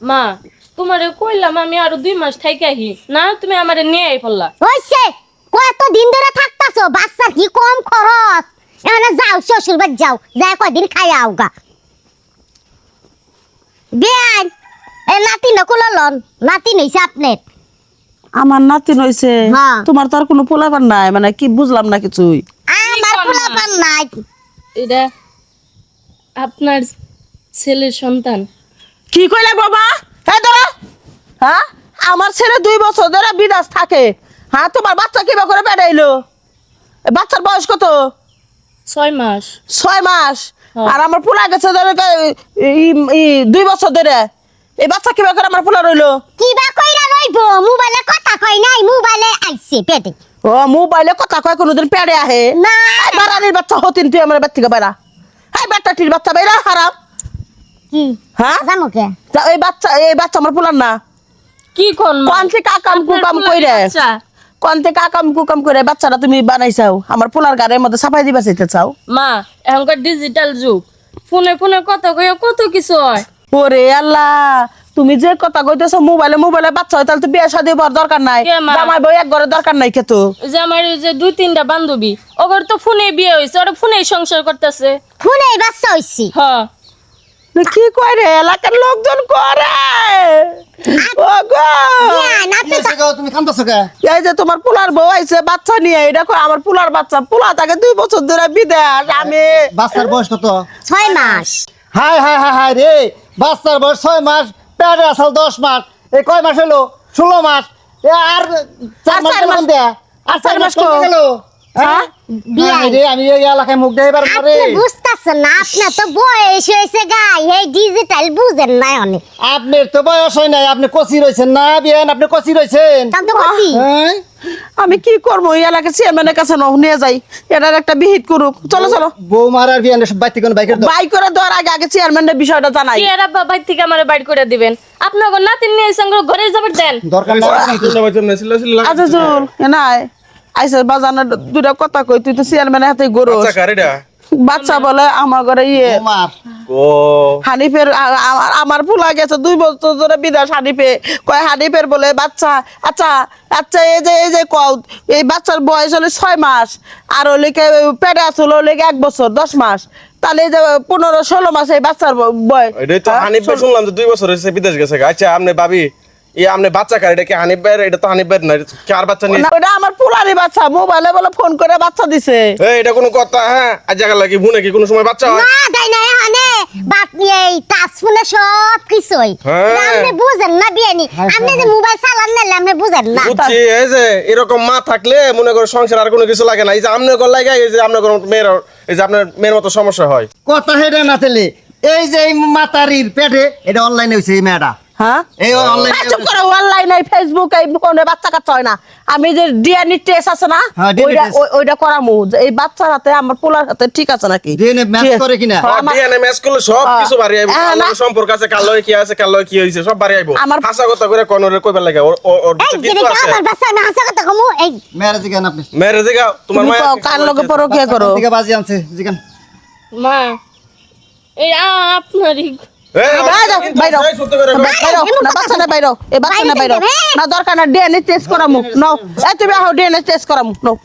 মা তোমারে কইলাম আমি আরো 2 মাস থাইকা আহি না তুমি আমারে নিয়ে আই পড়লা হইছে কত দিন ধরে থাকতাছো বাচ্চা কি কম খরচ এখানে যাও শ্বশুর বাড়ি যাও যা কয়দিন খাই আওগা বিয়ান এ নাতি নকুল লন নাতি নইছে আপনার আমার নাতিন হইছে হ্যাঁ। তোমার তো আর কোনো পোলাপান নাই মানে কি বুঝলাম না কিছুই আমার পোলাপান নাই এটা আপনার ছেলের সন্তান কি কইলে বাবা হ্যাঁ ধরো হ্যাঁ আমার ছেলে 2 বছর ধরে বিদেশ থাকে হ্যাঁ তোমার বাচ্চা কিবা করে বেড়াইলো বাচ্চার বয়স কত 6 মাস 6 মাস হ্যাঁ। আর আমার পোলা গেছে ধরে 2 বছর ধরে এই বাচ্চা কিবা করে আমার পোলা রইলো কিবা কইরা রইব মোবাইলে কথা কই নাই মোবাইলে আইছে পেটে ও মোবাইলে কথা কয় কোনোদিন পেড়ে আহে না বাড়ানির বাচ্চা হতিন তুই আমার বাচ্চা বেড়া হ্যাঁ বাচ্চাটির বাচ্চা বেড়া হারাম কি হ্যাঁ জানো কে তা এই বাচ্চা আমার পোলার না কি কোন মা কোন থেকে কাকাম কুকাম কইরে আচ্ছা কোন থেকে কাকাম কুকাম করে বাচ্চাটা তুমি বানাইছাও আমার পোলার গাড়ির মধ্যে সাফাই দিবা চাইতে চাও মা এখনকার ডিজিটাল যুগ ফোনে ফোনে কথা কইয়া কত কিছু হয় ওরে আল্লাহ তুমি যে কথা কইতেছো মোবাইলে বাচ্চা হয় তাহলে তো বিয়ে শাদী হওয়ার দরকার নাই কে মা? জামাই বউ এক ঘরে দরকার নাই খেতো ওই যে আমার ওই যে 2-3টা বান্ধবী ওগর তো ফোনে বিয়ে হইছে ওরা ফোনেই সংসার করতেছে ফোনে বাচ্চা হইছি হ্যাঁ কি কয় রে এলাকার লোকজন করে ও গো বিয়ান আপনি তো তুমি কান্দছো কে? এই যে তোমার পোলার বউ আইছে বাচ্চা নিয়ে এটা কয় আমার পোলার বাচ্চা পোলা তাকে 2 বছর ধরে বিদেশ আমি বাচ্চার বয়স কত? 6 মাস হাই হাই হাই হাই রে, বাচ্চার বয়স 6 মাস, পেটে আসাল 10 মাস, এই কয় মাস হলো? 16 মাস, এ আর 4 মাস চার মাস। গেলাম দেয়া, আর 4 মাস কমে গেল। হ্যাঁ? বিয়াই। হাই রে, আমি এই এলাকায় মুখ দেবার পরে আপনি বুঝতাছেন না আপনার তো বয়স হয়েছে গাই এই ডিজিটাল বুঝেন না অনেক আপনার তো বয়স হয় নাই, আপনি কচি রয়েছেন না বিয়ান, আপনি কচি রয়েছেন। তাম তো কইছি হ্যাঁ? আমি কি করবো এই এলাকার চেয়ারম্যানের কাছে নিয়ে যাই এটার একটা বিহিত করুক চলো চলো বৌমার আর বিয়ানের সব বাইতে কোন বাইকের দাও। বাই করে দেওয়ার আগে চেয়ারম্যানের বিষয়টা জানাই কি এরা বাবা থেকে আমারে বাইর করে দিবেন আপনার নাতিন নিয়ে সঙ্গে ঘরে যাবার দেন দরকার নাই। আচ্ছা চল নাই আইসা বাজানের 2টা কথা কই তুই তো চেয়ারম্যানের হাতে গরু বাচ্চা বলে আমার ঘরে বৌমার হানিফের আমার পোলা গেছে 2 বছর ধরে বিদেশ হানিফে কয় হানিফের বলে বাচ্চা আচ্ছা আচ্ছা এই যে কও এই বাচ্চার বয়স হলো 6 মাস আর ওই লেগে পেটে আসলে ওই লেগে 1 বছর 10 মাস তাহলে এই যে 15-16 মাস এই বাচ্চার বয়স এটাই তো হানিফ ভাই শুনলাম যে 2 বছর হয়েছে বিদেশ গেছে আচ্ছা আপনি ভাবি আপনি বাচ্চা কার এটা কি হানিফ ভাইয়ের এটা তো হানিফ ভাইয়ের না এটা কার বাচ্চা নিয়ে না, ওটা আমার পোলারই বাচ্চা মোবাইলে বলে ফোন করে বাচ্চা দিছে এই এটা কোনো কথা হ্যাঁ আজ জায়গা লাগি ভুনে কি কোনো সময় বাচ্চা হয় না তাই না এখানে বাকি এই টাচ ফোনে সব কিছুই হ্যাঁ। আপনি বুঝেন না বিয়ানি আপনি যে মোবাইল চালান না আপনি বুঝেন না বুঝছি এই যে এরকম মা থাকলে মনে করো সংসার আর কোনো কিছু লাগে না এই যে আপনার ঘর লাগে এই যে আপনার মেয়ের এই যে আপনার মেয়ের মতো সমস্যা হয় কথা হেডে না তেলে, এই যে এই মাতারির পেটে এটা অনলাইনে হইছে এই মেয়েটা, হ্যাঁ এই অনলাইনে চুপ করো অনলাইনে ফেসবুক এই ফোনে বাচ্চা কাচ্চা হয় না আমি যে ডিএনএ টেস্ট আছে না হ্যাঁ, DNA test। ওইটা করামু যে এই বাচ্চার হাতে আমার পোলার হাতে ঠিক আছে নাকি DNA match ঠিক- করে কিনা? হ্যাঁ, আমার- ডিএনএ ম্যাচ করলে সব কিছু বাড়ি আইবো হ্যাঁ, না। কার সম্পর্ক আছে কার লগে কি আছে কার লগে কি হইছে সব বাড়ি আইবো আমার- হাসা কথা করে কোন ওরে কইবার লাগে ওর এই ভিতরে যে কিছু আছে আমার বাচ্চা আমি হাসা কথা কমু এই মেয়েরা জিগান আপনি মেরে জিগাও তোমার তুমি মায়ের কও, কার লগে পরকিয়া করো থেকে বাজি আনছে জিগান। মা এই আপনারই এই, বাইরো, বাইরো। এই, সত্যি করে কও। বাইরো, না বাচ্চা না বাইরো এই বাচ্চা না বাইরো না দরকার না ডিএনএ টেস্ট করামু নাও এই তুমি ডিএনএ টেস্ট করামু নাও